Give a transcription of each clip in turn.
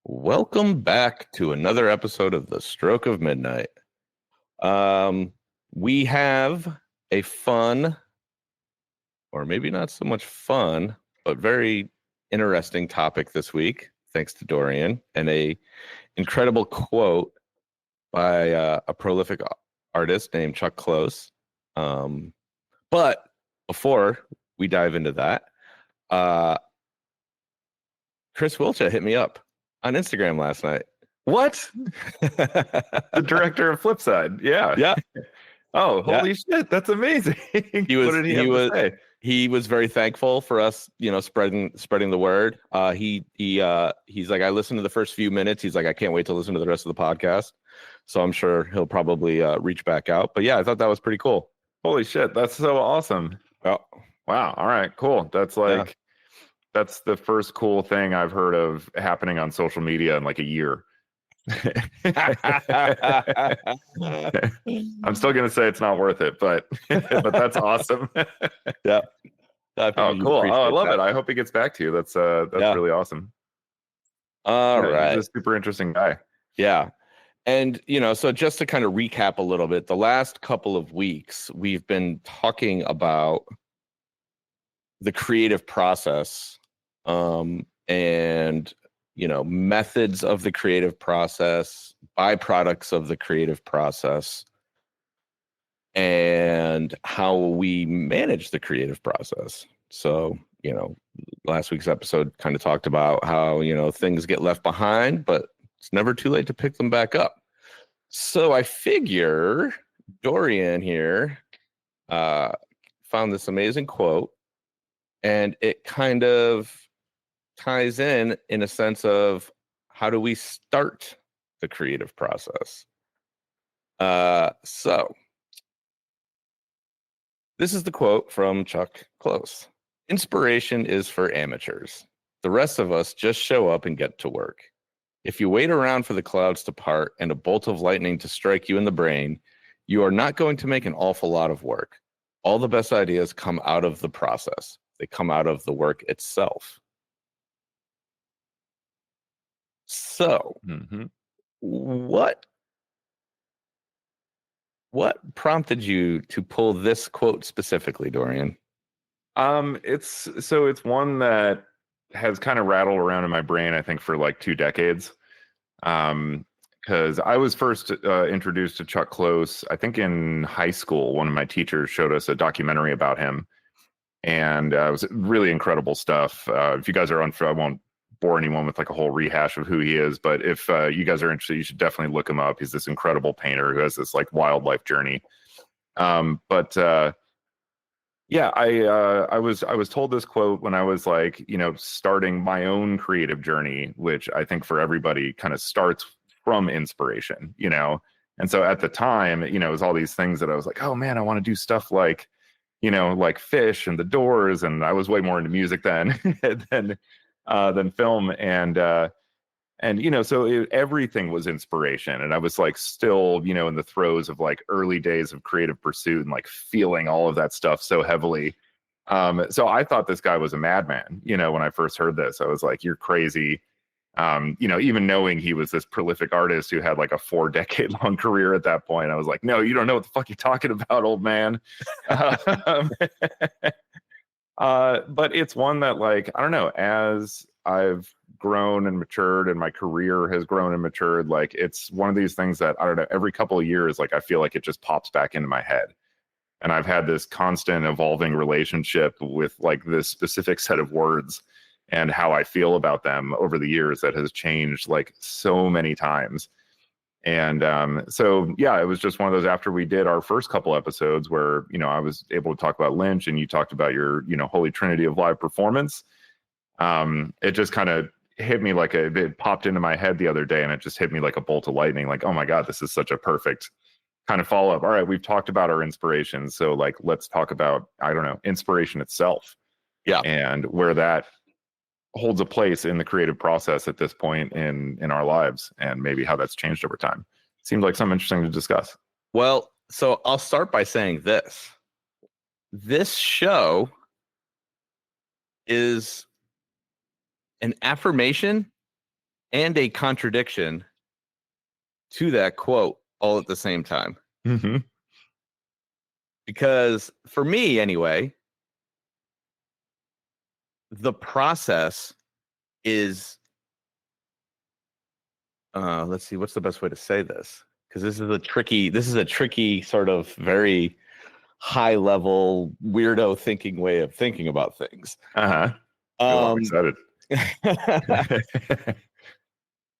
Welcome back to another episode of The Stroke of Midnight. We have a fun, or maybe not so much fun, but very interesting topic this week, thanks to Dorian, and a incredible quote by a prolific artist named Chuck Close. But before we dive into that, Chris Wilcha hit me up on Instagram last night. What? The director of Flipside. Yeah. Yeah. Oh, holy shit. That's amazing. What did he have to say? He was very thankful for us, spreading the word. He's like, I listened to the first few minutes. He's like, I can't wait to listen to the rest of the podcast. So I'm sure he'll probably reach back out. But yeah, I thought that was pretty cool. Holy shit. That's so awesome. Oh, wow. All right, cool. That's that's the first cool thing I've heard of happening on social media in like a year. I'm still gonna say it's not worth it, but that's awesome. Yeah. Oh, cool. Oh, I love it. I hope he gets back to you. That's really awesome. All right. He's a super interesting guy. Yeah. And, so just to kind of recap a little bit, the last couple of weeks, we've been talking about the creative process, and methods of the creative process, byproducts of the creative process, and how we manage the creative process. So, last week's episode kind of talked about how, things get left behind, but it's never too late to pick them back up. So I figure Dorian here found this amazing quote, and it kind of ties in a sense of how do we start the creative process. So this is the quote from Chuck Close. Inspiration is for amateurs. The rest of us just show up and get to work. If you wait around for the clouds to part and a bolt of lightning to strike you in the brain, you are not going to make an awful lot of work. All the best ideas come out of the process. They come out of the work itself. So, what prompted you to pull this quote specifically, Dorian? It's one that has kind of rattled around in my brain, I think, for like 2 decades. Because I was first introduced to Chuck Close, I think in high school. One of my teachers showed us a documentary about him, and it was really incredible stuff. If you guys are I won't bore anyone with like a whole rehash of who he is, but if you guys are interested, you should definitely look him up. He's this incredible painter who has this like wildlife journey. Yeah, I was told this quote when I was like, starting my own creative journey, which I think for everybody kind of starts from inspiration, And so at the time, it was all these things that I was like, oh man, I want to do stuff like, like Fish and The Doors, and I was way more into music then than film, and so everything was inspiration, and I was like still in the throes of like early days of creative pursuit and like feeling all of that stuff so heavily. So I thought this guy was a madman. When I first heard this, I was like, you're crazy. Even knowing he was this prolific artist who had like a 4-decade-long career at that point, I was like, no, you don't know what the fuck you're talking about, old man. But it's one that, like, I don't know, as I've grown and matured and my career has grown and matured, like, it's one of these things that, I don't know, every couple of years, like, I feel like it just pops back into my head. And I've had this constant evolving relationship with like this specific set of words and how I feel about them over the years that has changed like so many times. And so, yeah, it was just one of those, after we did our first couple episodes where, I was able to talk about Lynch and you talked about your, holy trinity of live performance. It just kind of hit me like it popped into my head the other day, and it just hit me like a bolt of lightning. Like, oh my God, this is such a perfect kind of follow up. All right, we've talked about our inspirations. So like, let's talk about, I don't know, inspiration itself. Yeah. And where that holds a place in the creative process at this point in our lives, and maybe how that's changed over time. Seems like something interesting to discuss. Well, so I'll start by saying this show is an affirmation and a contradiction to that quote all at the same time. Mm-hmm. Because for me, anyway, the process is, let's see, what's the best way to say this? Because this is a tricky sort of very high level weirdo thinking way of thinking about things. I'm excited.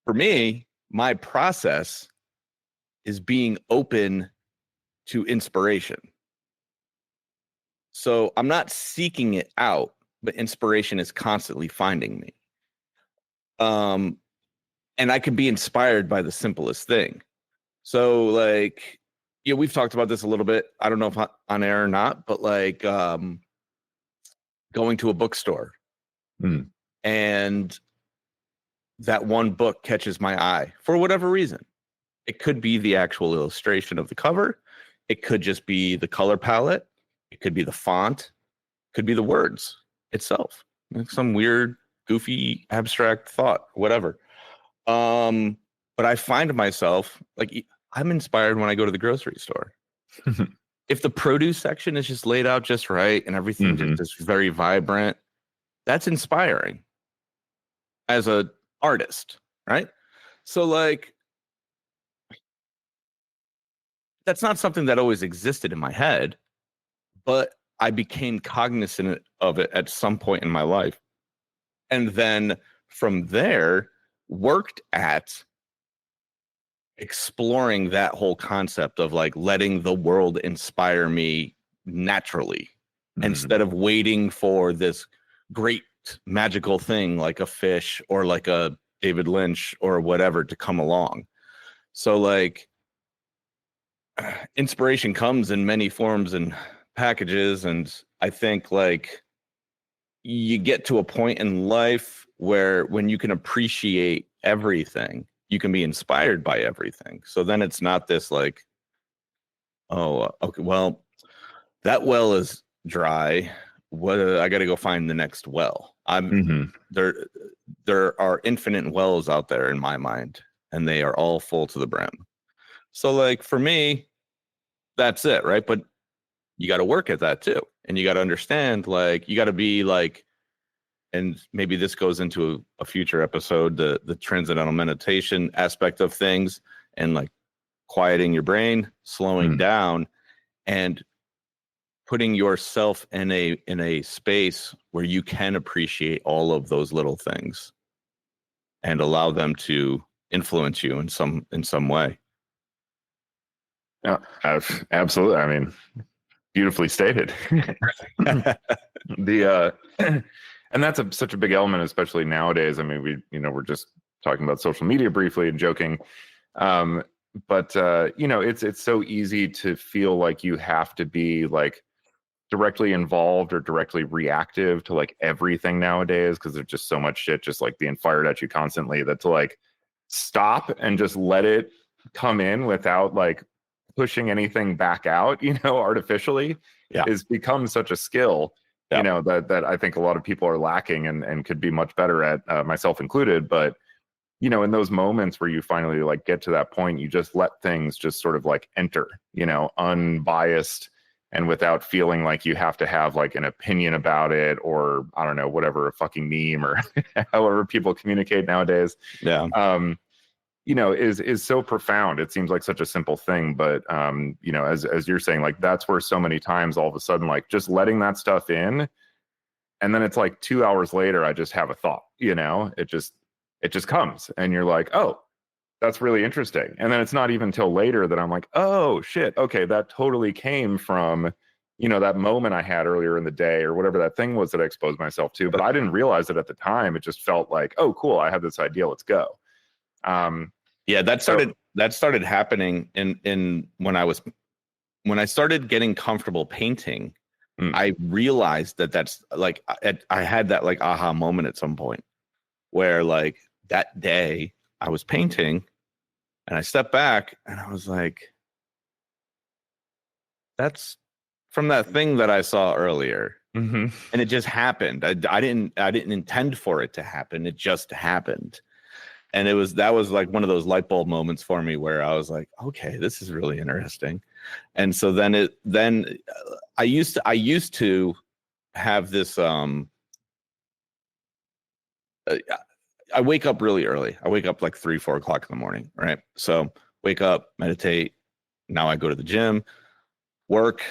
For me, my process is being open to inspiration. So I'm not seeking it out, but inspiration is constantly finding me. And I can be inspired by the simplest thing. So like, we've talked about this a little bit. I don't know if on air or not, but like going to a bookstore and that one book catches my eye for whatever reason. It could be the actual illustration of the cover. It could just be the color palette. It could be the font. It could be the words itself. Like some weird, goofy, abstract thought, whatever. But I find myself like I'm inspired when I go to the grocery store. If the produce section is just laid out just right and everything just is very vibrant, that's inspiring as a artist, right? So like that's not something that always existed in my head, but I became cognizant of it at some point in my life. And then from there worked at exploring that whole concept of like letting the world inspire me naturally instead of waiting for this great magical thing like a fish or like a David Lynch or whatever to come along. So like inspiration comes in many forms and packages, and I think like you get to a point in life where when you can appreciate everything, you can be inspired by everything. So then it's not this like, oh, okay, well, that well is dry. What I got to go find the next well. There are infinite wells out there in my mind, and they are all full to the brim. So like for me, that's it, right? But you got to work at that too, and you got to understand, like you got to be like, and maybe this goes into a future episode, the transcendental meditation aspect of things, and like quieting your brain, slowing down, and putting yourself in a space where you can appreciate all of those little things and allow them to influence you in some way. Yeah, absolutely. I mean, beautifully stated. And that's such a big element, especially nowadays. I mean, we're just talking about social media briefly and joking. But it's so easy to feel like you have to be like directly involved or directly reactive to like everything nowadays, because there's just so much shit just like being fired at you constantly, that to like stop and just let it come in without like pushing anything back out, artificially, is become such a skill. That I think a lot of people are lacking and could be much better at, myself included. But, in those moments where you finally like get to that point, you just let things just sort of like enter, unbiased and without feeling like you have to have like an opinion about it, or I don't know, whatever, a fucking meme or however people communicate nowadays. Yeah. Is so profound. It seems like such a simple thing, but as you're saying, like that's where so many times all of a sudden, like just letting that stuff in, and then it's like 2 hours later, I just have a thought, it just comes, and you're like, oh, that's really interesting. And then it's not even till later that I'm like, oh shit, okay, that totally came from, that moment I had earlier in the day or whatever that thing was that I exposed myself to, but I didn't realize it at the time. It just felt like, oh, cool, I have this idea, let's go. That started happening in when I started getting comfortable painting. I realized that's like I had that like aha moment at some point where like that day I was painting and I stepped back and I was like, that's from that thing that I saw earlier. And it just happened. I didn't intend for it to happen. It just happened. And that was like one of those light bulb moments for me where I was like, okay, this is really interesting. And so then I used to have this I wake up really early. I wake up like 3-4 o'clock in the morning, right? So wake up, meditate. Now I go to the gym, work,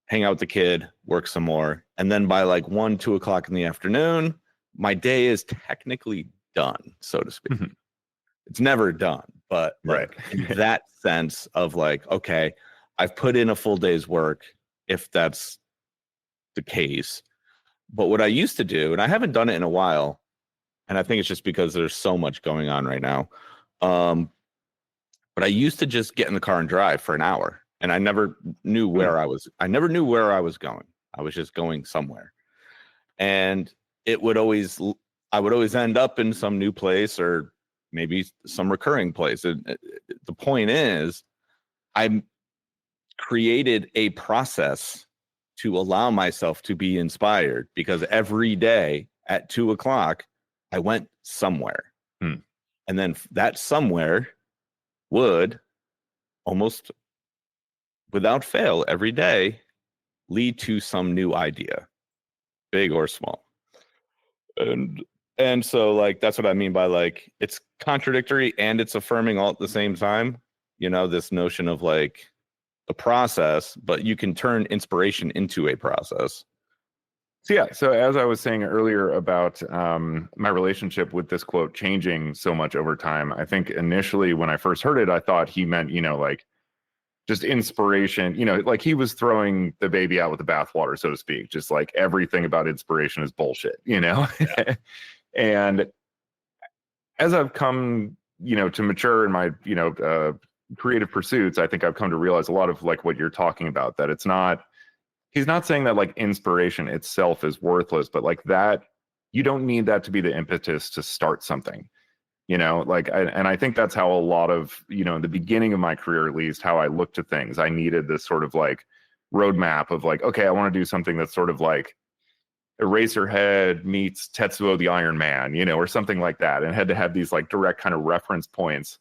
hang out with the kid, work some more. And then by like 1-2 o'clock in the afternoon, my day is technically done, so to speak. Mhm. It's never done, but like in that sense of like, okay, I've put in a full day's work, if that's the case. But what I used to do, and I haven't done it in a while, and I think it's just because there's so much going on right now. But I used to just get in the car and drive for an hour, and I never knew where I was. I never knew where I was going. I was just going somewhere, and I would always end up in some new place or maybe some recurring place. And the point is, I created a process to allow myself to be inspired, because every day at 2 o'clock, I went somewhere. And then that somewhere would almost without fail every day lead to some new idea, big or small. And so like that's what I mean by like it's contradictory and it's affirming all at the same time. This notion of like a process, but you can turn inspiration into a process. So as I was saying earlier about my relationship with this quote changing so much over time, I think initially when I first heard it, I thought he meant, like just inspiration, like he was throwing the baby out with the bathwater, so to speak, just like everything about inspiration is bullshit, Yeah. And as I've come, to mature in my, creative pursuits, I think I've come to realize a lot of like what you're talking about, that he's not saying that like inspiration itself is worthless, but like that, you don't need that to be the impetus to start something, and I think that's how a lot of, in the beginning of my career, at least, how I looked at things. I needed this sort of like roadmap of like, okay, I want to do something that's sort of like Eraserhead meets Tetsuo the Iron Man, or something like that, and had to have these like direct kind of reference points.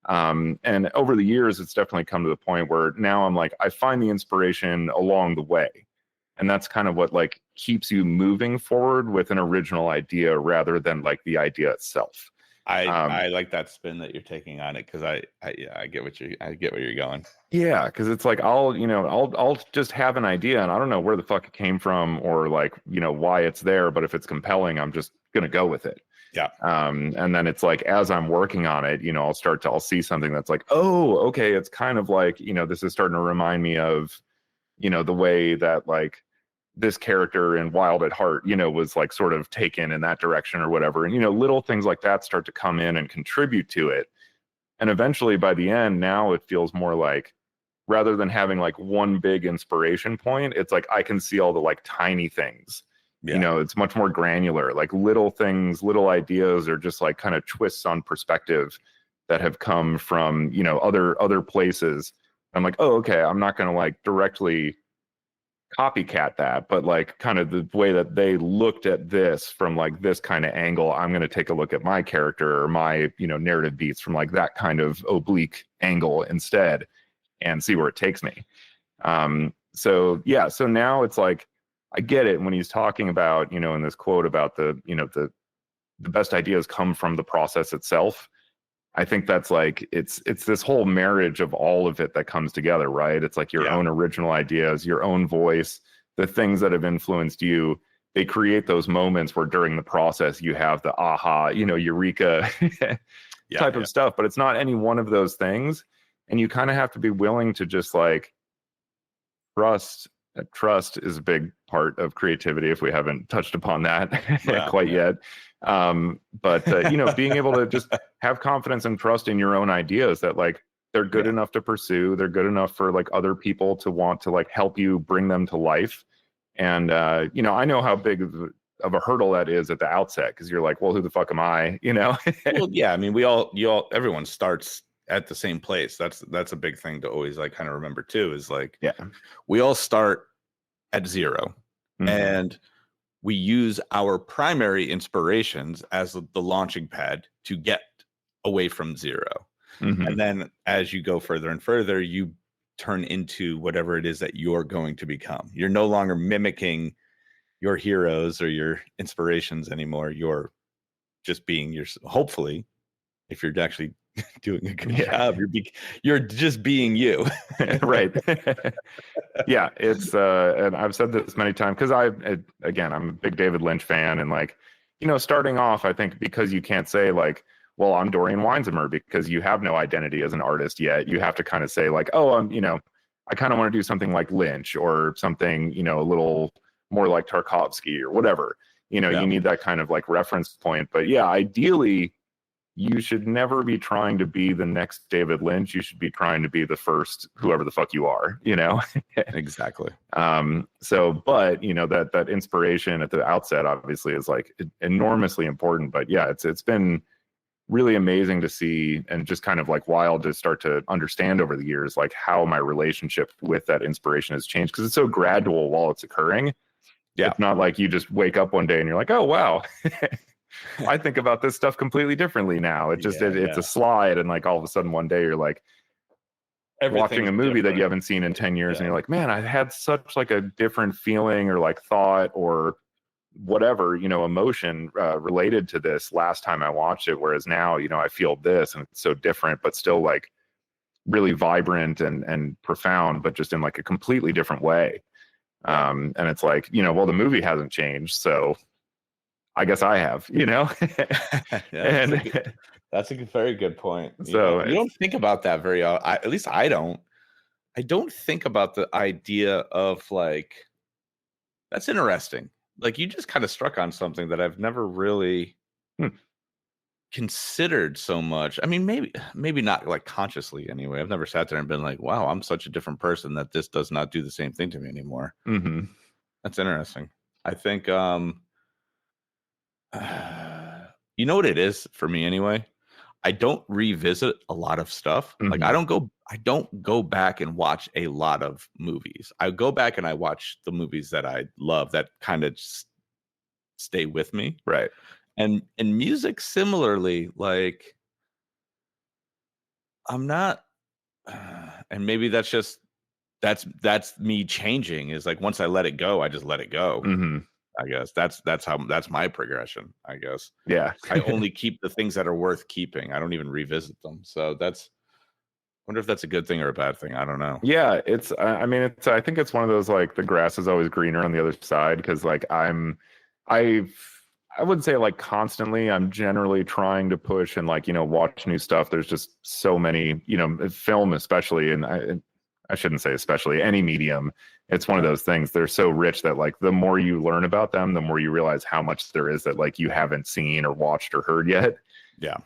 And over the years, it's definitely come to the point where now I'm like, I find the inspiration along the way. And that's kind of what like keeps you moving forward with an original idea rather than like the idea itself. I like that spin that you're taking on it, because I get where you're going. Yeah, because it's like I'll just have an idea and I don't know where the fuck it came from or like why it's there, but if it's compelling, I'm just gonna go with it. Yeah. And then it's like as I'm working on it, I'll see something that's like, oh, okay, it's kind of like this is starting to remind me of the way that like this character in Wild at Heart, was like sort of taken in that direction or whatever. And, little things like that start to come in and contribute to it. And eventually by the end, now it feels more like, rather than having like one big inspiration point, it's like I can see all the like tiny things. Yeah. It's much more granular, like little things, little ideas, or just like kind of twists on perspective that have come from, other places. I'm like, oh, okay, I'm not going to like directly copycat that, but like kind of the way that they looked at this from like this kind of angle, I'm going to take a look at my character or my, narrative beats from like that kind of oblique angle instead and see where it takes me. So now it's like, I get it when he's talking about, in this quote about the best ideas come from the process itself. I think that's like, it's this whole marriage of all of it that comes together, right? It's like your own original ideas, your own voice, the things that have influenced you. They create those moments where during the process you have the aha, eureka type of stuff, but it's not any one of those things. And you kind of have to be willing to just like trust is a big part of creativity, if we haven't touched upon that quite yet. But being able to just have confidence and trust in your own ideas, that like they're good enough to pursue, they're good enough for like other people to want to like help you bring them to life. And I know how big of a hurdle that is at the outset, because you're like, well, who the fuck am I? Well, yeah, I mean, everyone starts at the same place. That's a big thing to always like kind of remember too, is like, we all start at zero. Mm-hmm. And we use our primary inspirations as the launching pad to get away from zero. Mhm. And then as you go further and further, you turn into whatever it is that you're going to become. You're no longer mimicking your heroes or your inspirations anymore. You're just being hopefully, if you're actually doing a good job, you're just being you. Right. Yeah, it's and I've said this many times because again, I'm a big David Lynch fan, and like, starting off, I think because you can't say like, well, I'm Dorian Weinzimmer, because you have no identity as an artist yet. You have to kind of say like, oh, I kind of want to do something like Lynch or something, a little more like Tarkovsky or whatever. You need that kind of like reference point. But yeah, ideally, you should never be trying to be the next David Lynch. You should be trying to be the first whoever the fuck you are, Exactly. So, but that inspiration at the outset obviously is like enormously important. But yeah, it's been really amazing to see, and just kind of like wild to start to understand over the years, like how my relationship with that inspiration has changed, because it's so gradual while it's occurring. Yeah. It's not like you just wake up one day and you're like, oh, wow, I think about this stuff completely differently now. It's a slide. And like all of a sudden one day you're like watching a movie that you haven't seen in 10 years and you're like, man, I had such like a different feeling or like thought or whatever, emotion related to this last time I watched it. Whereas now, I feel this and it's so different, but still like really vibrant and profound, but just in like a completely different way. And it's like, well, the movie hasn't changed, so I guess I have, That's a very good point. So you don't think about that very often. At least I don't. I don't think about the idea of like, that's interesting. Like, you just kind of struck on something that I've never really considered so much. I mean, maybe not like consciously anyway. I've never sat there and been like, wow, I'm such a different person that this does not do the same thing to me anymore. Mm-hmm. That's interesting. I think, you know what it is for me anyway? I don't revisit a lot of stuff. Mm-hmm. Like I don't go back and watch a lot of movies. I go back and I watch the movies that I love that kind of stay with me. Right. And music similarly, like I'm not, and maybe that's me changing, is like once I let it go, I just let it go. Mm-hmm. I guess that's my progression, I guess. Yeah. I only keep the things that are worth keeping. I don't even revisit them. So I wonder if that's a good thing or a bad thing. I don't know. Yeah, I think it's one of those like the grass is always greener on the other side, because like I wouldn't say like constantly. I'm generally trying to push and like, watch new stuff. There's just so many, film especially, and I shouldn't say especially, any medium. It's one of those things. They're so rich that like the more you learn about them, the more you realize how much there is that like you haven't seen or watched or heard yet. Yeah.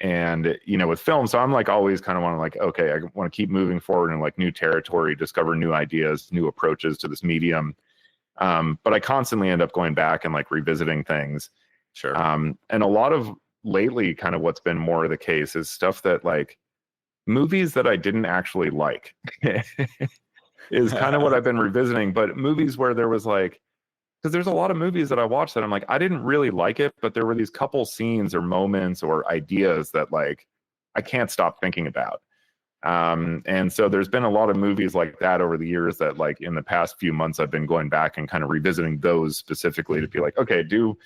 And with film, so I'm like always kind of want to like, okay, I want to keep moving forward in like new territory, discover new ideas, new approaches to this medium. But I constantly end up going back and like revisiting things. Sure. And a lot of lately, kind of what's been more of the case is stuff that like movies that I didn't actually like is kind of what I've been revisiting. But movies where there was like, because there's a lot of movies that I watched that I'm like, I didn't really like it, but there were these couple scenes or moments or ideas that like I can't stop thinking about. And so there's been a lot of movies like that over the years that like in the past few months I've been going back and kind of revisiting those specifically to be like, okay, do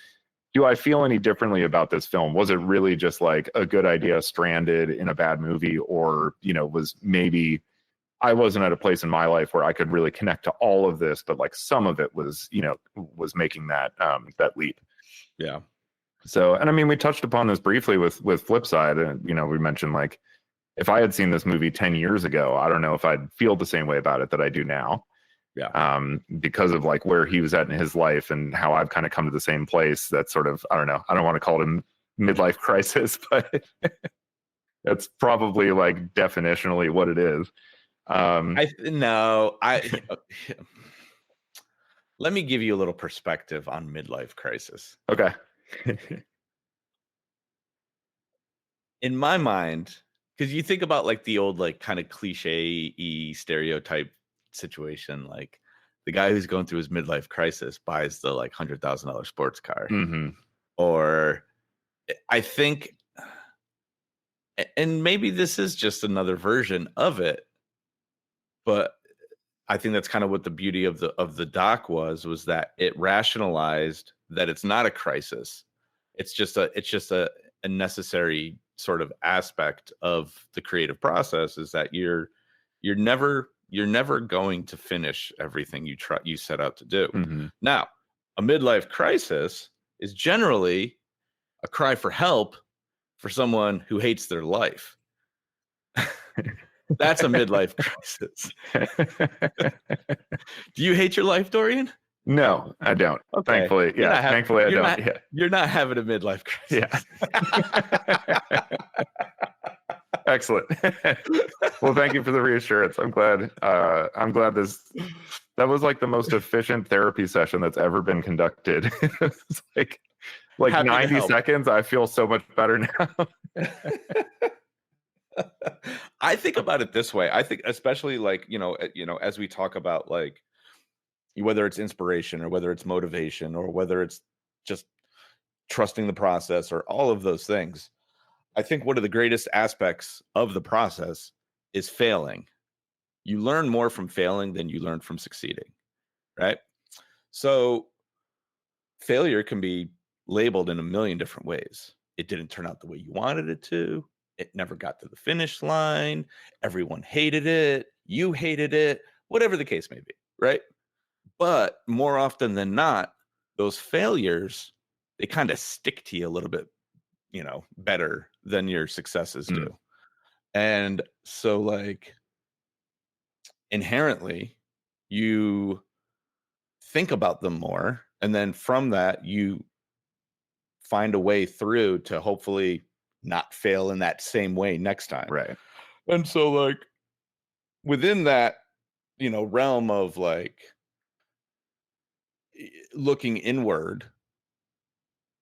I feel any differently about this film? Was it really just like a good idea stranded in a bad movie, or was maybe I wasn't at a place in my life where I could really connect to all of this, but like some of it was was making that leap. Yeah. So, and I mean, we touched upon this briefly with Flipside, and we mentioned like, if I had seen this movie 10 years ago, I don't know if I'd feel the same way about it that I do now. Yeah. Because of like where he was at in his life and how I've kind of come to the same place. That sort of, I don't know, I don't want to call it a midlife crisis, but that's probably like definitionally what it is. Let me give you a little perspective on midlife crisis. Okay. In my mind, because you think about like the old like kind of cliche-y stereotype situation, like the guy who's going through his midlife crisis buys the like $100,000 sports car. Mm-hmm. Or I think And maybe this is just another version of it, but I think that's kind of what the beauty of the doc was that it rationalized that it's not a crisis. It's just a necessary sort of aspect of the creative process, is that you're never going to finish everything you set out to do. Mm-hmm. Now, a midlife crisis is generally a cry for help for someone who hates their life. That's a midlife crisis. Do you hate your life, Dorian? No, I don't. Okay. Thankfully, yeah. Thankfully, I don't. Yeah. You're not having a midlife crisis. Yeah. Excellent. Well, thank you for the reassurance. I'm glad. That was like the most efficient therapy session that's ever been conducted. It's like 90 seconds. I feel so much better now. I think about it this way. I think, especially as we talk about like whether it's inspiration or whether it's motivation or whether it's just trusting the process or all of those things, I think one of the greatest aspects of the process is failing. You learn more from failing than you learn from succeeding, right? So failure can be labeled in a million different ways. It didn't turn out the way you wanted it to. It never got to the finish line. Everyone hated it. You hated it. Whatever the case may be, right? But more often than not, those failures, they kind of stick to you a little bit, better than your successes do. And so like inherently you think about them more. And then from that, you find a way through to hopefully not fail in that same way next time. Right. And so like within that, realm of like looking inward,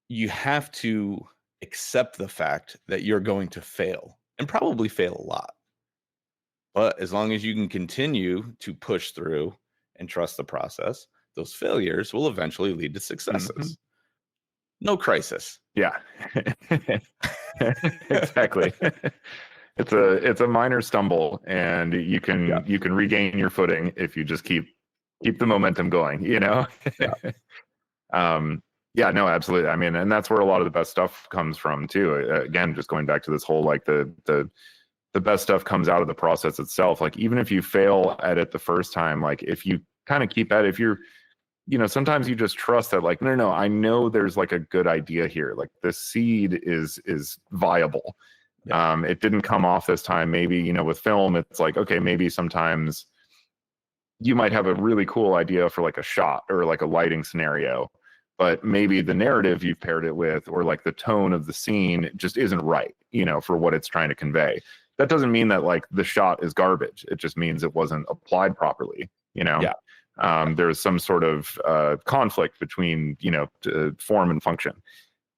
you have to accept the fact that you're going to fail and probably fail a lot. But as long as you can continue to push through and trust the process, those failures will eventually lead to successes. Mm-hmm. No crisis. Yeah. Exactly. It's a minor stumble, and you can regain your footing if you just keep the momentum going, Yeah. Yeah, no, absolutely. I mean, and that's where a lot of the best stuff comes from too. Again, just going back to this whole like the best stuff comes out of the process itself. Like even if you fail at it the first time, like if you kind of keep at it, if you're sometimes you just trust that like, no, I know there's like a good idea here. Like this seed is viable. Yeah. It didn't come off this time. Maybe, with film, it's like, okay, maybe sometimes you might have a really cool idea for like a shot or like a lighting scenario, but maybe the narrative you've paired it with, or like the tone of the scene just isn't right, for what it's trying to convey. That doesn't mean that like the shot is garbage. It just means it wasn't applied properly, Yeah. There's some sort of conflict between, form and function.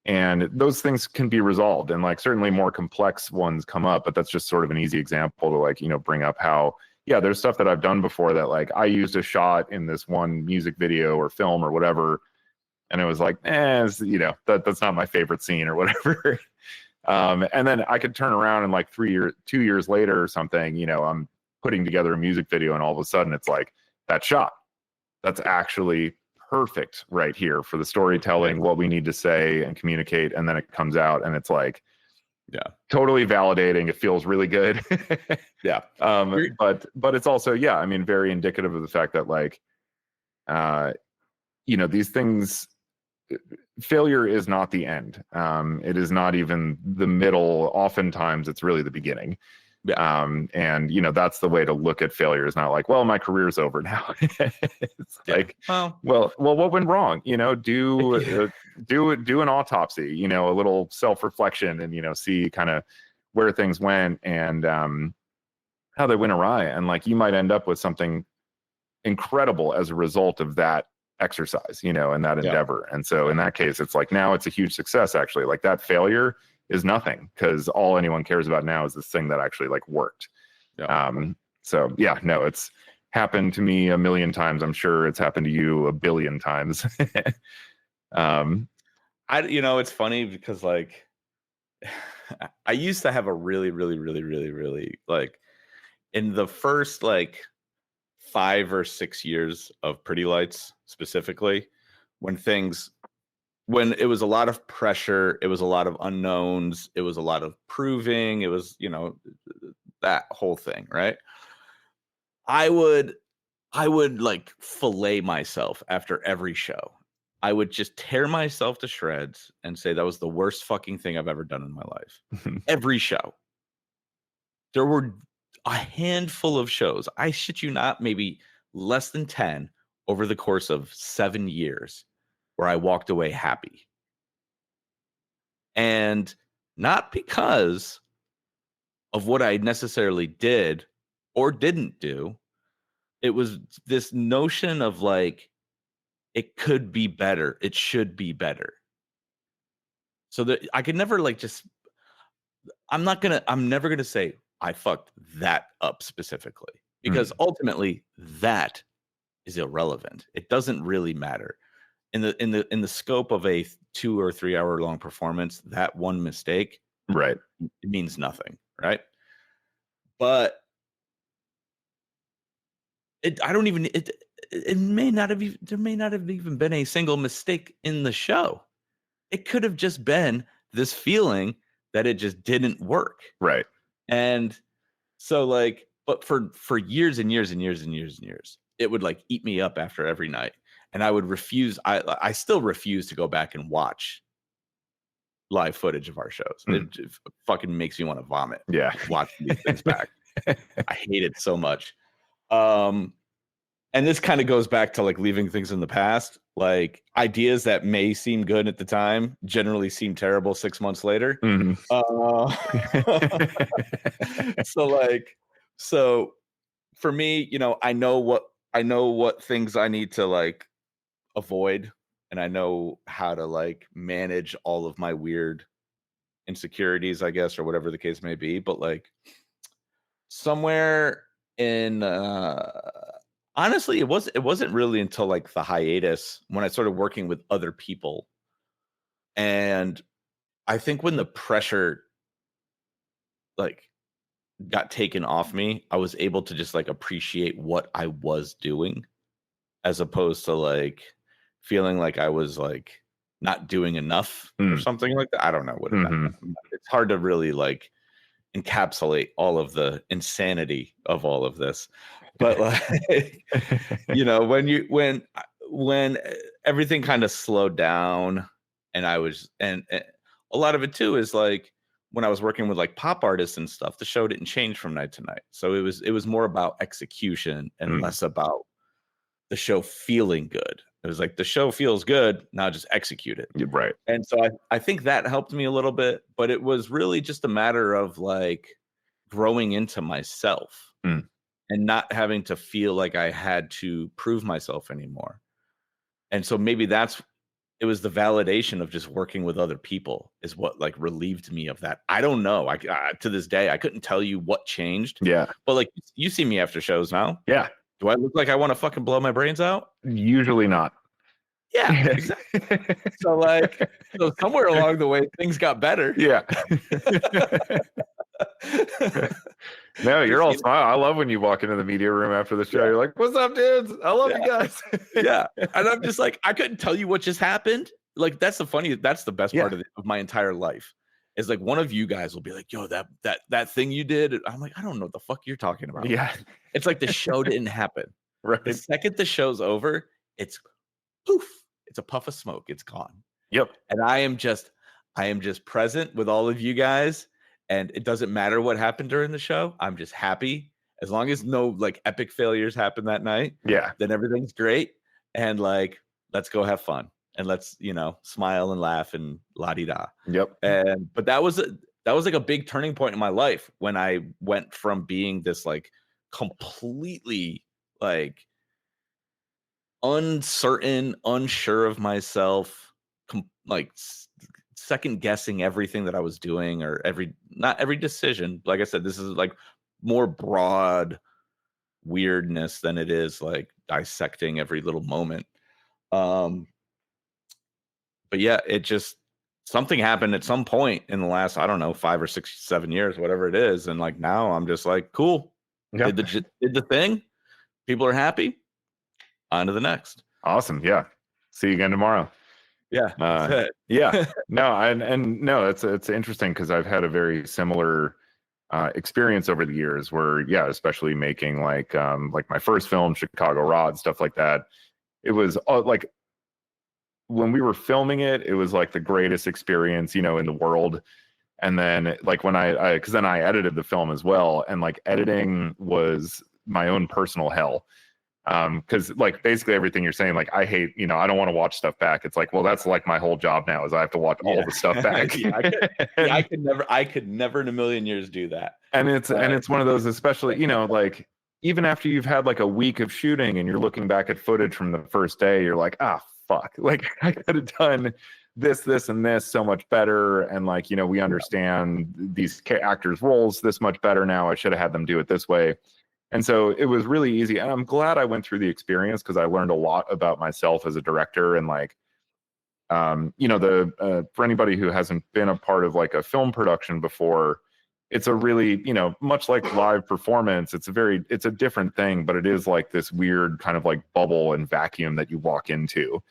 And those things can be resolved, and like certainly more complex ones come up, but that's just sort of an easy example to like, bring up how, yeah, there's stuff that I've done before that like I used a shot in this one music video or film or whatever, and it was like, that's not my favorite scene or whatever. And then I could turn around and like 2 years later or something, I'm putting together a music video, and all of a sudden it's like that shot. That's actually perfect right here for the storytelling, what we need to say and communicate. And then it comes out and it's like, yeah, totally validating. It feels really good. Yeah. But it's also, yeah, I mean, very indicative of the fact that like, these things, failure is not the end. It is not even the middle. Oftentimes it's really the beginning. And that's the way to look at failure. Is not like, well, my career's over now. It's like, well, what went wrong? Do an autopsy. A little self-reflection, and see kind of where things went and how they went awry. And like you might end up with something incredible as a result of that exercise, and that endeavor. And so in that case, it's like now it's a huge success. Actually, like that failure is nothing, because all anyone cares about now is this thing that actually like worked. Yeah. So yeah, no, it's happened to me a million times. I'm sure it's happened to you a billion times. It's funny because like I used to have a really, really, really, really, really like in the first like 5 or 6 years of Pretty Lights specifically, when it was a lot of pressure, it was a lot of unknowns, it was a lot of proving, it was, that whole thing, right? I would like fillet myself after every show. I would just tear myself to shreds and say that was the worst fucking thing I've ever done in my life. Every show. There were a handful of shows, I shit you not, maybe less than 10 over the course of 7 years where I walked away happy. And not because of what I necessarily did or didn't do. It was this notion of like, it could be better. It should be better. So that I could never like I'm never going to say I fucked that up specifically, because ultimately that is irrelevant. It doesn't really matter. In the scope of a 2 or 3 hour long performance, that one mistake, right, it means nothing, right? But it may not have there may not have even been a single mistake in the show. It could have just been this feeling that it just didn't work. Right. And so like, but for years and years and years and years and years, it would like eat me up after every night. And I would refuse. I still refuse to go back and watch live footage of our shows. It fucking makes me want to vomit. Yeah. Watching these things back. I hate it so much. And this kind of goes back to like leaving things in the past. Like ideas that may seem good at the time generally seem terrible 6 months later. So for me, I know what things I need to like avoid, and I know how to like manage all of my weird insecurities, I guess, or whatever the case may be. But like somewhere in honestly, it wasn't really until like the hiatus when I started working with other people. And I think when the pressure like got taken off me, I was able to just like appreciate what I was doing, as opposed to like feeling like I was like not doing enough or something like that. I don't know what it meant. It's hard to really like encapsulate all of the insanity of all of this. But like, when everything kind of slowed down, and I was, and a lot of it too is like when I was working with like pop artists and stuff, the show didn't change from night to night. So it was more about execution and less about the show feeling good. It was like the show feels good, now just execute it. Right. And so I think that helped me a little bit, but it was really just a matter of like growing into myself and not having to feel like I had to prove myself anymore. And so maybe it was the validation of just working with other people is what like relieved me of that. I don't know. I to this day, I couldn't tell you what changed. Yeah. But like you see me after shows now. Yeah. Do I look like I want to fucking blow my brains out? Usually not. Yeah, exactly. So somewhere along the way, things got better. Yeah. No, you're all smile. I love when you walk into the media room after the show. You're like, "What's up, dudes? I love you guys." Yeah, and I'm just like, I couldn't tell you what just happened. Like that's the best part of my entire life. Is like one of you guys will be like, "Yo, that thing you did." I'm like, I don't know what the fuck you're talking about. Yeah, it's like the show didn't happen. Right. The second the show's over, it's poof. It's a puff of smoke. It's gone. Yep. And I am just present with all of you guys. And it doesn't matter what happened during the show. I'm just happy. As long as no like epic failures happen that night. Yeah. Then everything's great. And like, let's go have fun. And let's, smile and laugh and la-di-da. Yep. But that was like a big turning point in my life when I went from being this like completely like uncertain, unsure of myself, like second guessing everything that I was doing, or not every decision. Like I said, this is like more broad weirdness than it is like dissecting every little moment. But yeah, it just something happened at some point in the last, I don't know, 5 or 6, 7 years, whatever it is. And like now I'm just like, cool. Yeah. Did the thing. People are happy. On to the next. Awesome. Yeah. See you again tomorrow. Yeah. That's it. Yeah. No, and no, it's interesting because I've had a very similar experience over the years where, yeah, especially making like my first film, Chicago Rod, stuff like that. It was like when we were filming it, it was like the greatest experience, in the world. And then like when because then I edited the film as well, and like editing was my own personal hell. Because like basically everything you're saying, like I hate, I don't want to watch stuff back. It's like, well, that's like my whole job now is I have to watch all the stuff back. I could never in a million years do that. And it's one of those, especially, like even after you've had like a week of shooting and you're looking back at footage from the first day, you're like, fuck, like I could have done this, and this so much better. And like, we understand these actors' roles this much better now. I should have had them do it this way. And so it was really easy. And I'm glad I went through the experience because I learned a lot about myself as a director. And like, for anybody who hasn't been a part of like a film production before, it's a really, much like live performance, it's a different thing, but it is like this weird kind of like bubble and vacuum that you walk into.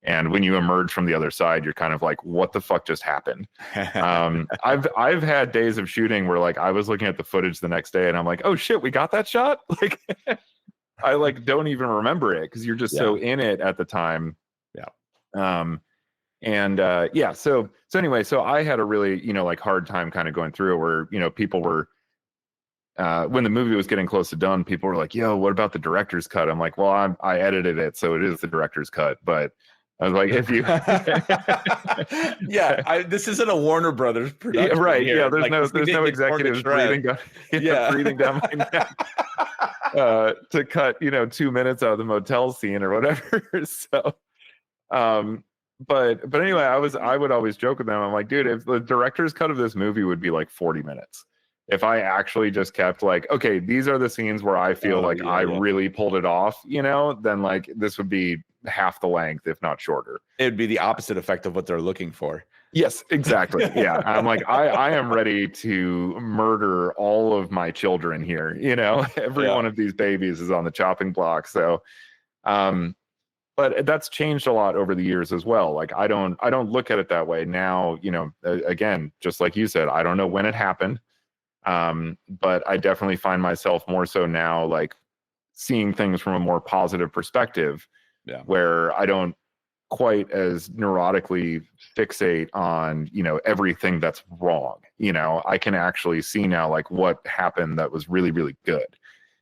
And when you emerge from the other side, you're kind of like, what the fuck just happened? I've had days of shooting where like I was looking at the footage the next day and I'm like, oh shit, we got that shot? Like I like don't even remember it because you're just so in it at the time. Yeah. So anyway, so I had a really, like hard time kind of going through it where, people were when the movie was getting close to done, people were like, yo, what about the director's cut? I'm like, well, I edited it, so it is the director's cut, but I was like, if you, this isn't a Warner Brothers production. Yeah, right? Here. Yeah, there's no executives breathing down my neck to cut 2 minutes out of the motel scene or whatever. So, but anyway, I would always joke with them. I'm like, dude, if the director's cut of this movie would be like 40 minutes. If I actually just kept like, okay, these are the scenes where I feel I really pulled it off, then like this would be half the length, if not shorter. It would be the opposite effect of what they're looking for. Yes, exactly. Yeah. I'm like, I am ready to murder all of my children here. Every one of these babies is on the chopping block. So, but that's changed a lot over the years as well. Like, I don't look at it that way now, again, just like you said, I don't know when it happened. But I definitely find myself more so now, like seeing things from a more positive perspective, where I don't quite as neurotically fixate on, everything that's wrong. I can actually see now like what happened that was really, really good.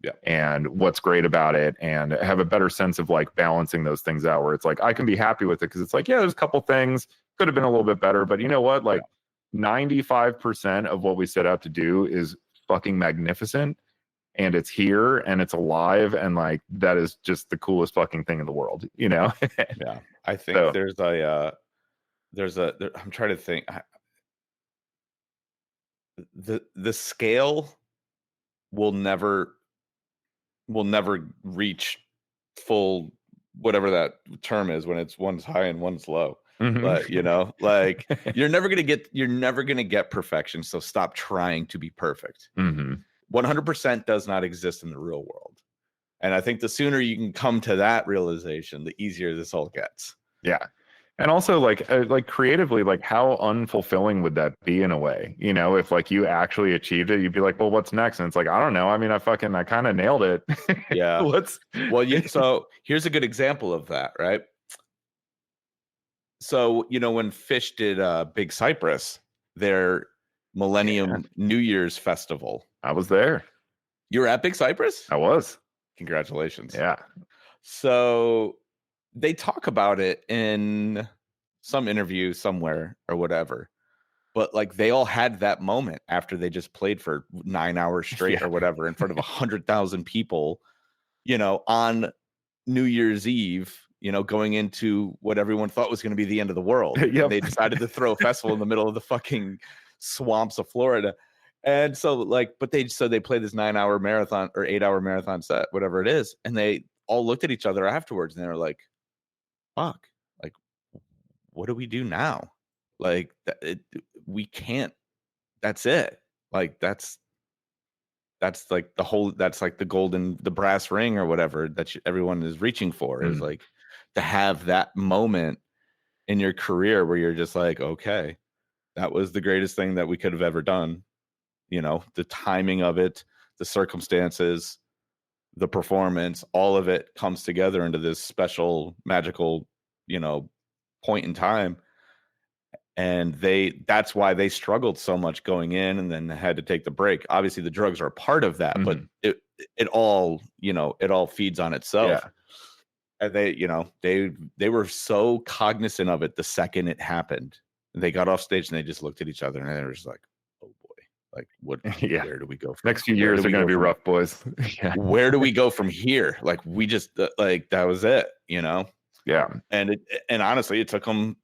Yeah. And what's great about it, and have a better sense of like balancing those things out where it's like, I can be happy with it because it's like, yeah, there's a couple things could have been a little bit better, but you know what? Like 95% of what we set out to do is fucking magnificent, and it's here and it's alive, and like that is just the coolest fucking thing in the world, Yeah. I think so. I'm trying to think. The scale will never reach full, whatever that term is, when it's one's high and one's low. Mm-hmm. But like you're never gonna get perfection. So stop trying to be perfect. 100% does not exist in the real world. And I think the sooner you can come to that realization, the easier this all gets. Yeah. And also like creatively, like how unfulfilling would that be in a way? If like you actually achieved it, you'd be like, well, what's next? And it's like, I don't know. I mean, I kind of nailed it. Yeah. So here's a good example of that, right? So, when Fish did Big Cypress, their Millennium New Year's Festival. I was there. You were at Big Cypress? I was. Congratulations. Yeah. So they talk about it in some interview somewhere or whatever. But like they all had that moment after they just played for 9 hours straight or whatever in front of 100,000 people, on New Year's Eve, going into what everyone thought was going to be the end of the world. Yep. They decided to throw a festival in the middle of the fucking swamps of Florida. And so like, but they played this 9-hour marathon or 8-hour marathon set, whatever it is. And they all looked at each other afterwards and they were like, fuck, like, what do we do now? Like we can't. That's it. Like that's like that's like the brass ring or whatever that everyone is reaching for, is like to have that moment in your career where you're just like, okay, that was the greatest thing that we could have ever done. You know, the timing of it, the circumstances, the performance, all of it comes together into this special, magical, you know, point in time. And that's why they struggled so much going in and then had to take the break. Obviously the drugs are a part of that, but it all, you know, it all feeds on itself. Yeah. And they, you know, they were so cognizant of it the second it happened. They got off stage and they just looked at each other and they were just like, oh boy, like what, where do we go from next few years are going to be rough, boys. Where do we go from here? Like we just like, that was it, you know? Yeah. And honestly, it took them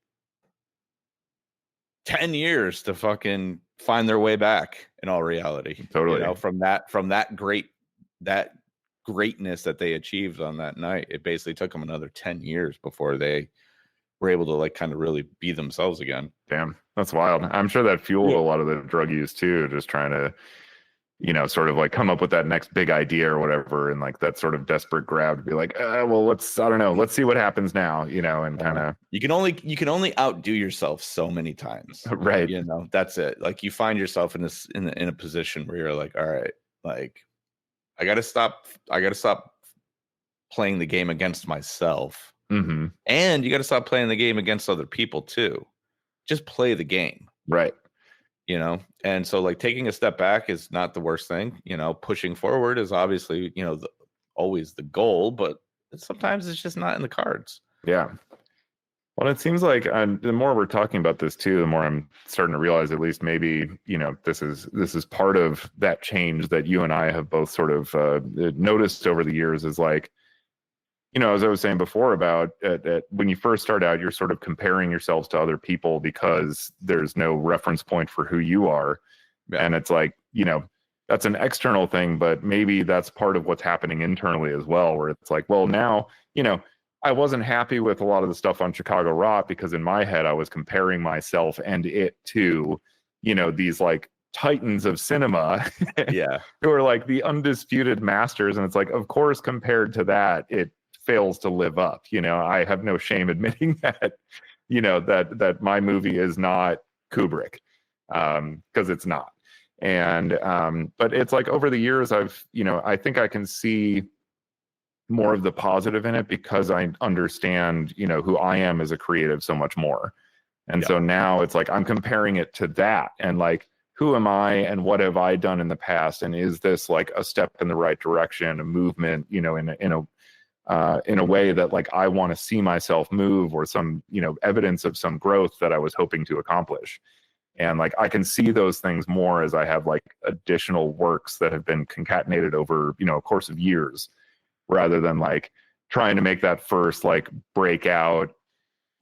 10 years to fucking find their way back, in all reality. Totally. You know, from that greatness that they achieved on that night, it basically took them another 10 years before they were able to like kind of really be themselves again. Damn, that's wild. I'm sure that fueled a lot of the drug use too, just trying to, you know, sort of like come up with that next big idea or whatever, and like that sort of desperate grab to be like, well, let's see what happens now, you know, and kind of you can only outdo yourself so many times. Right. You know, that's it. Like you find yourself in a position where you're like, all right, like I gotta stop playing the game against myself. And you got to stop playing the game against other people too. Just play the game. Right. You know, and so like taking a step back is not the worst thing. You know, pushing forward is obviously, you know, always the goal, but sometimes it's just not in the cards. Yeah. Well, it seems like the more we're talking about this too, the more I'm starting to realize, at least maybe, you know, this is part of that change that you and I have both sort of noticed over the years, is like, you know, as I was saying before about when you first start out, you're sort of comparing yourselves to other people because there's no reference point for who you are. Yeah. And it's like, you know, that's an external thing, but maybe that's part of what's happening internally as well, where it's like, well, now, you know, I wasn't happy with a lot of the stuff on Chicago Rock because in my head, I was comparing myself and it to, you know, these like titans of cinema. Yeah. Who are like the undisputed masters. And it's like, of course, compared to that, it fails to live up. You know, I have no shame admitting that, you know, that my movie is not Kubrick, because it's not. And but it's like over the years, I've, you know, I think I can see more of the positive in it because I understand, you know, who I am as a creative so much more. And so now it's like I'm comparing it to that, and like, who am I and what have I done in the past, and is this like a step in the right direction, a movement, you know, in a way that like I want to see myself move, or some, you know, evidence of some growth that I was hoping to accomplish. And like I can see those things more as I have like additional works that have been concatenated over, you know, a course of years, rather than like trying to make that first like breakout,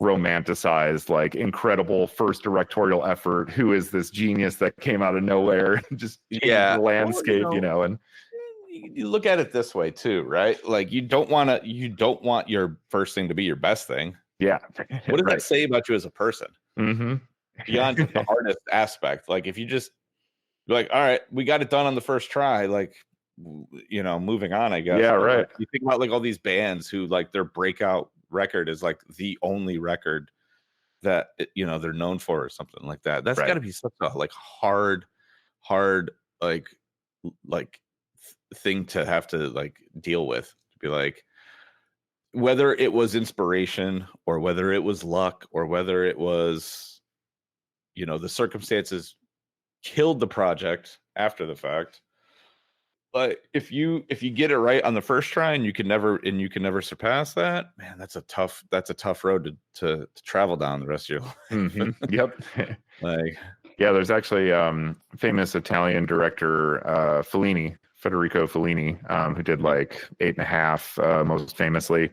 romanticized, like incredible first directorial effort. Who is this genius that came out of nowhere? Just the landscape, well, you know, and you look at it this way too, right? Like you don't want your first thing to be your best thing. Yeah. What does that say about you as a person? Beyond the artist aspect. Like if you just like, all right, we got it done on the first try, like, you know, moving on, I guess. Yeah, right. Like, you think about like all these bands who like their breakout record is like the only record that, you know, they're known for or something like that. That's got to be such a like hard like thing to have to like deal with, to be like, whether it was inspiration or whether it was luck or whether it was, you know, the circumstances killed the project after the fact. But if you get it right on the first try and you can never surpass that, man, that's a tough road to travel down the rest of your life. Yep. Like, yeah, there's actually famous Italian director Federico Fellini, who did like 8.5, most famously,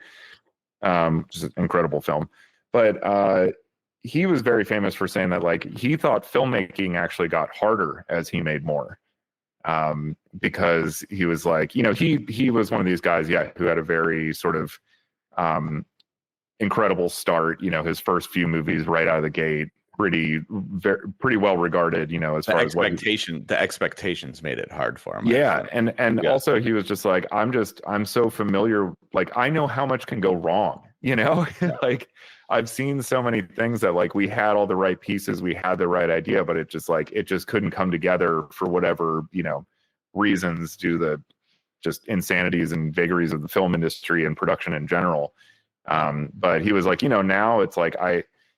which is an incredible film. But he was very famous for saying that like he thought filmmaking actually got harder as he made more. Because he was like, you know, he was one of these guys, who had a very sort of incredible start, you know, his first few movies right out of the gate, pretty well regarded, you know, as The far as what the expectations made it hard for him. yeah, I and Yeah. also he was just like, I'm so familiar, like I know how much can go wrong, you know. Yeah. Like I've seen so many things that like we had all the right pieces, we had the right idea, but it just couldn't come together for whatever, you know, reasons due to the just insanities and vagaries of the film industry and production in general. But he was like, you know, now it's like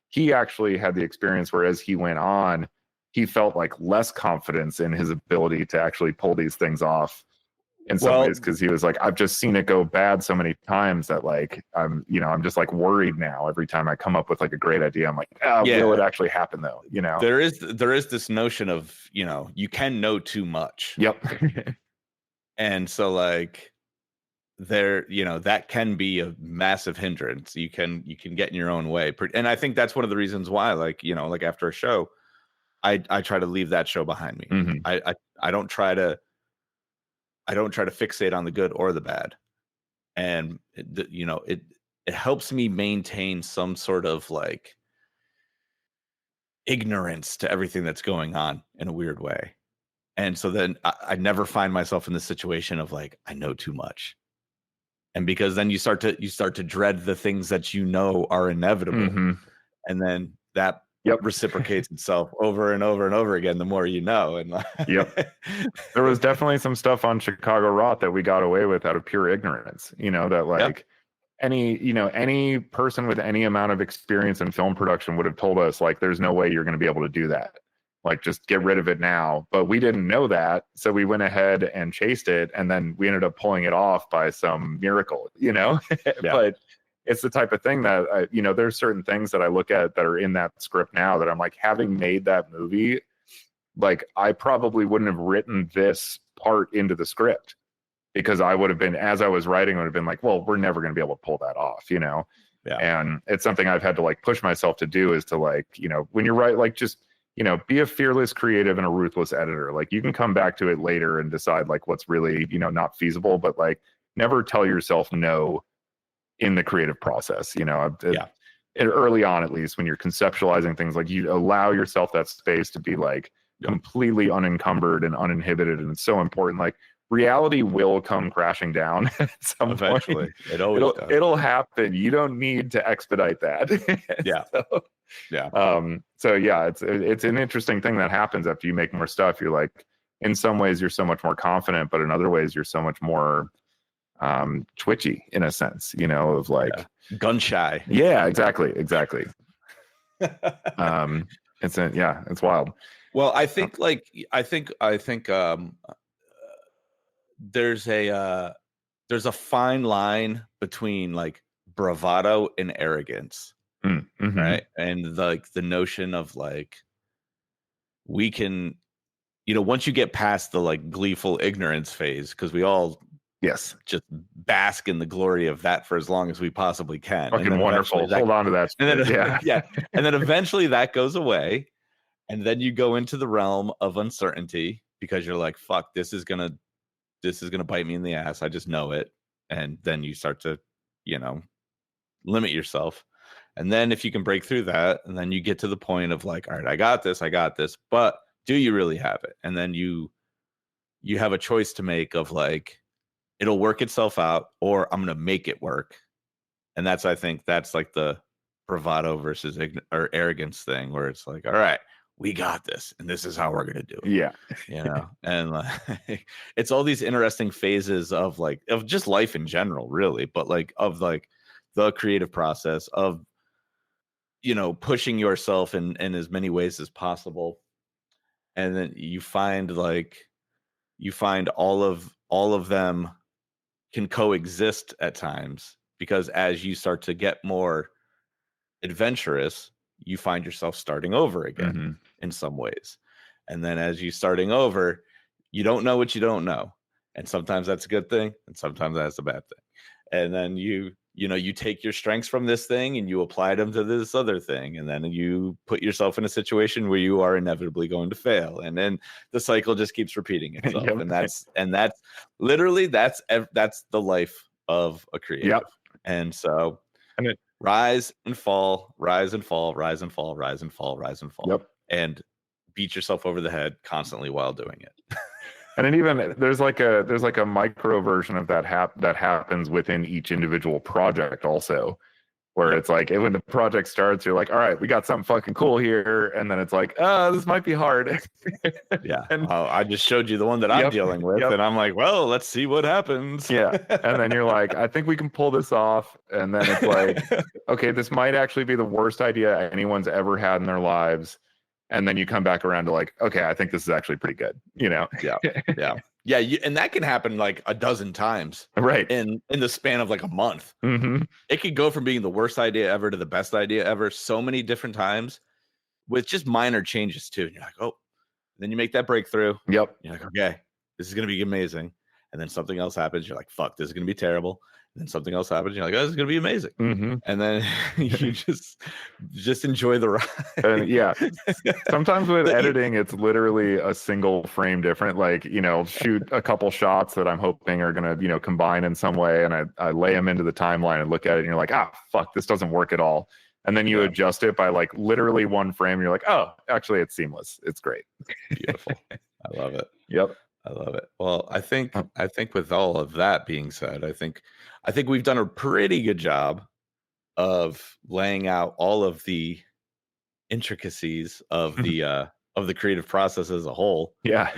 he actually had the experience where as he went on, he felt like less confidence in his ability to actually pull these things off in some ways, because he was like, I've just seen it go bad so many times that like I'm just like worried now every time I come up with like a great idea. I'm like, will it actually happen though? You know, there is this notion of, you know, you can know too much. Yep. And so like there, you know, that can be a massive hindrance. You can get in your own way. And I think that's one of the reasons why, like, you know, like after a show, I try to leave that show behind me. Mm-hmm. I don't try to fixate on the good or the bad. And you know, it helps me maintain some sort of like ignorance to everything that's going on in a weird way. And so then I never find myself in the situation of like, I know too much. And because then you start to dread the things that you know are inevitable. Mm-hmm. And then that reciprocates itself over and over and over again the more you know. And there was definitely some stuff on Chicago Rot that we got away with out of pure ignorance, you know, that like any person with any amount of experience in film production would have told us like there's no way you're going to be able to do that, like just get rid of it now. But we didn't know that, so we went ahead and chased it, and then we ended up pulling it off by some miracle, you know. But it's the type of thing that you know, there's certain things that I look at that are in that script now that I'm like, having made that movie, like I probably wouldn't have written this part into the script, because I would have been, as I was writing, would have been like, well, we're never going to be able to pull that off, you know. And it's something I've had to like push myself to do, is to like, you know, when you're right, like just, you know, be a fearless creative and a ruthless editor. Like you can come back to it later and decide like what's really, you know, not feasible, but like never tell yourself no in the creative process, you know. Early on, at least when you're conceptualizing things, like you allow yourself that space to be like completely unencumbered and uninhibited. And it's so important. Like reality will come crashing down at some eventually point. It'll happen. You don't need to expedite that. So yeah, it's an interesting thing that happens after you make more stuff. You're like, in some ways you're so much more confident, but in other ways you're so much more twitchy, in a sense, you know, of like gun shy. Yeah, exactly. It's wild. Well, I think there's a fine line between like bravado and arrogance. Mm-hmm. Right. And like the notion of like, we can, you know, once you get past the like gleeful ignorance phase, because we all just bask in the glory of that for as long as we possibly can. Fucking wonderful. Hold on to that. And then, and then eventually that goes away. And then you go into the realm of uncertainty, because you're like, fuck, this is gonna bite me in the ass. I just know it. And then you start to, you know, limit yourself. And then if you can break through that, and then you get to the point of like, all right, I got this, but do you really have it? And then you have a choice to make of like, it'll work itself out, or I'm going to make it work. And I think that's like the bravado versus arrogance thing, where it's like, all right, we got this, and this is how we're going to do it. Yeah. You know, and like, it's all these interesting phases of just life in general, really, but like of like the creative process of, you know, pushing yourself in as many ways as possible. And then you find all of them can coexist at times, because as you start to get more adventurous, you find yourself starting over again in some ways. And then as you starting over, you don't know what you don't know. And sometimes that's a good thing, and sometimes that's a bad thing. And then you take your strengths from this thing and you apply them to this other thing. And then you put yourself in a situation where you are inevitably going to fail. And then the cycle just keeps repeating itself. And that's literally, that's the life of a creative. And so, rise and fall, rise and fall, rise and fall, rise and fall, rise and fall. Yep. And beat yourself over the head constantly while doing it. And then even there's like a micro version of that that happens within each individual project also, where it's like when the project starts, you're like, all right, we got something fucking cool here, and then it's like, this might be hard. Yeah. And I just showed you the one that I'm Yep, dealing with, yep. and I'm like, well, let's see what happens. yeah, and then you're like, I think we can pull this off, and then it's like, okay, this might actually be the worst idea anyone's ever had in their lives. And then you come back around to like, okay, I think this is actually pretty good, you know? Yeah. And that can happen like a dozen times, Right. in the span of like a month. Mm-hmm. It could go from being the worst idea ever to the best idea ever so many different times with just minor changes too. And you're like, oh, then you make that breakthrough. Yep. You're like, okay, this is going to be amazing. And then something else happens. You're like, fuck, this is going to be terrible. And then something else happens. You're like, oh, this is going to be amazing. Mm-hmm. And then you just enjoy the ride. Yeah. Sometimes with editing, it's literally a single frame different. Like, you know, shoot a couple shots that I'm hoping are going to, you know, combine in some way. And I lay them into the timeline and look at it and you're like, fuck, this doesn't work at all. And then you adjust it by like literally one frame. And you're like, oh, actually it's seamless. It's great. Beautiful. I love it. Yep. I love it. Well, I think with all of that being said, I think we've done a pretty good job of laying out all of the intricacies of the creative process as a whole. Yeah.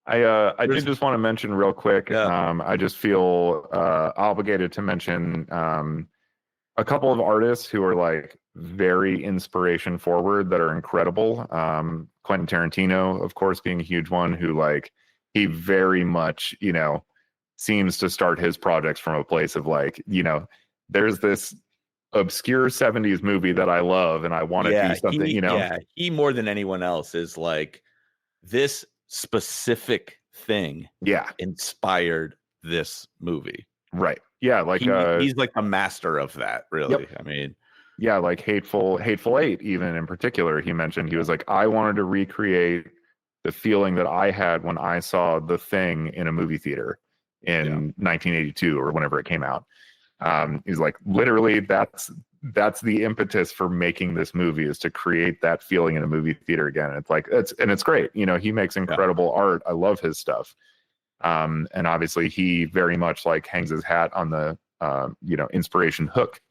I did just want to mention real quick. Yeah. I just feel obligated to mention a couple of artists who are like very inspiration forward that are incredible. Quentin Tarantino, of course, being a huge one, who like he very much, you know, seems to start his projects from a place of like, you know, there's this obscure 70s movie that I love and I want to do something, you know. Yeah, he more than anyone else is like, this specific thing inspired this movie. Right. Yeah, like he's like a master of that, really. Yep. I mean, yeah, like Hateful Eight, even in particular, he mentioned he was like, I wanted to recreate the feeling that I had when I saw The Thing in a movie theater in 1982 or whenever it came out. He's like, literally, that's the impetus for making this movie, is to create that feeling in a movie theater again. And it's like, it's great. You know, he makes incredible art. I love his stuff. And obviously he very much like hangs his hat on the, you know, inspiration hook.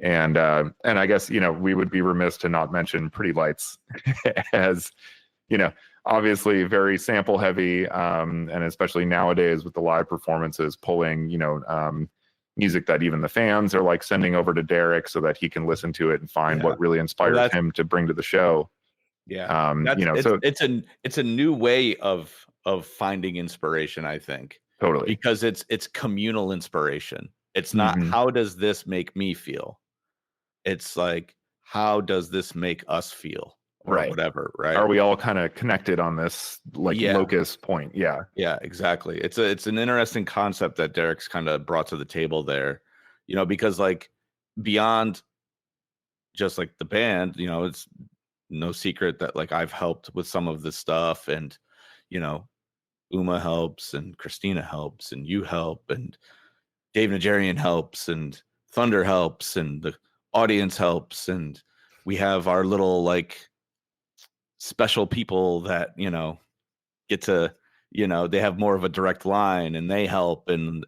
And I guess, you know, we would be remiss to not mention Pretty Lights as, you know, obviously very sample heavy. And especially nowadays with the live performances pulling, you know, music that even the fans are like sending over to Derek so that he can listen to it and find what really inspired him to bring to the show. Yeah. You know, so it's a new way of finding inspiration, I think. Totally. Because it's communal inspiration. It's not how does this make me feel? It's like, how does this make us feel? Or whatever, right? Are we all kind of connected on this like locus point? Yeah. Yeah, exactly. It's an interesting concept that Derek's kind of brought to the table there, you know, because like beyond just like the band, you know, it's no secret that like I've helped with some of this stuff, and you know, Uma helps and Christina helps and you help and Dave Nigerian helps and Thunder helps and the audience helps, and we have our little like special people that, you know, get to, you know, they have more of a direct line and they help, and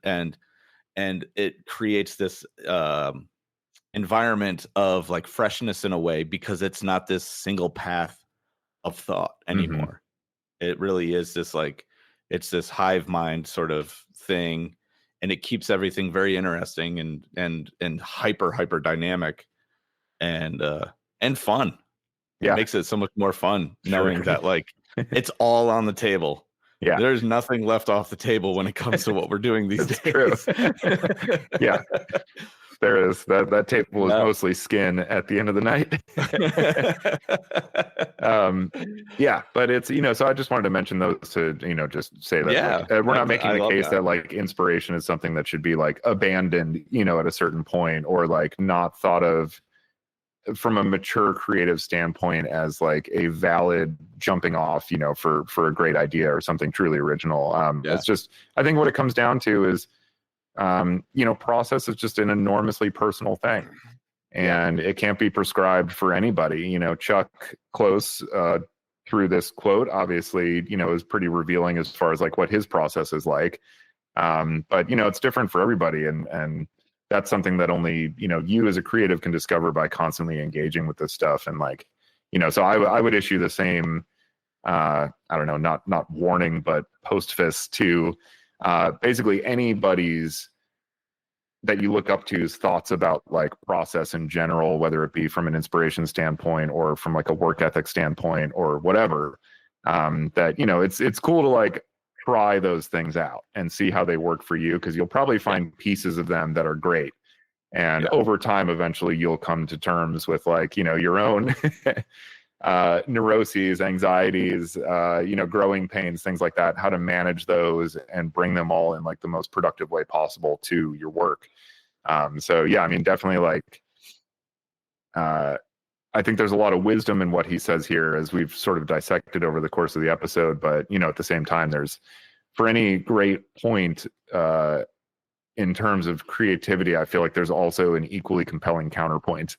it creates this environment of like freshness in a way, because it's not this single path of thought anymore. It really is this like, it's this hive mind sort of thing, and it keeps everything very interesting and hyper dynamic and fun. It makes it so much more fun knowing that like it's all on the table. Yeah, there's nothing left off the table when it comes to what we're doing these days. True. Yeah, there is that table is mostly skin at the end of the night. Yeah, but it's, you know, so I just wanted to mention those to, you know, just say that we're not making the case that like inspiration is something that should be like abandoned, you know, at a certain point, or like not thought of from a mature creative standpoint as like a valid jumping off, you know, for a great idea or something truly original. It's just, I think what it comes down to is process is just an enormously personal thing, and it can't be prescribed for anybody. Chuck Close, through this quote, obviously, is pretty revealing as far as like what his process is like. But it's different for everybody, and that's something that only you as a creative can discover by constantly engaging with this stuff. And like, so I would issue the same, I don't know, not warning, but postfist to basically anybody's that you look up to's thoughts about like process in general, whether it be from an inspiration standpoint or from like a work ethic standpoint or whatever. That it's cool to like try those things out and see how they work for you, because you'll probably find pieces of them that are great. And over time, eventually you'll come to terms with like, your own neuroses, anxieties, growing pains, things like that, how to manage those and bring them all in like the most productive way possible to your work. So yeah, I mean, definitely like, I think there's a lot of wisdom in what he says here as we've sort of dissected over the course of the episode. But, at the same time, there's, for any great point in terms of creativity, I feel like there's also an equally compelling counterpoint,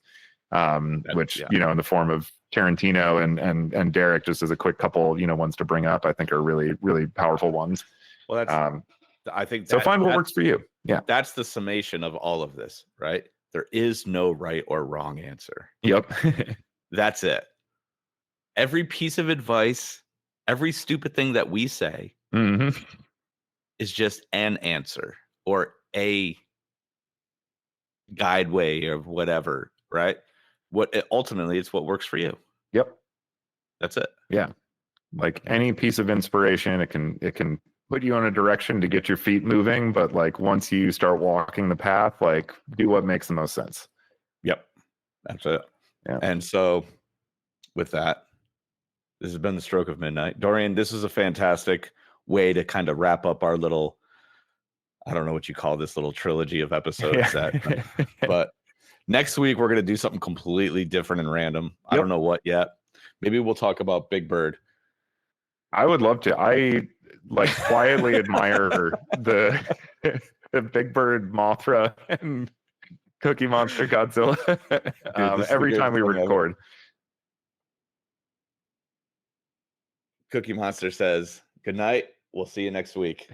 which, in the form of Tarantino and Derek, just as a quick couple, ones to bring up, I think are really, really powerful ones. Well, that's, I think so. Find what works for you. Yeah. That's the summation of all of this, right? There is no right or wrong answer. Yep. That's it. Every piece of advice, every stupid thing that we say is just an answer or a guide way or whatever, right? Ultimately, it's what works for you. Yep. That's it. Yeah. Like any piece of inspiration, it can put you on a direction to get your feet moving, but like once you start walking the path, like do what makes the most sense. Yep. That's it. Yeah. And so with that, this has been the Stroke of Midnight. Dorian, this is a fantastic way to kind of wrap up our little, I don't know what you call this little trilogy of episodes but next week we're going to do something completely different and random. I don't know what yet. Maybe we'll talk about Big Bird. I would love to. I like quietly admire the Big Bird Mothra and Cookie Monster Godzilla every time we record. Cookie Monster says, "Good night. We'll see you next week."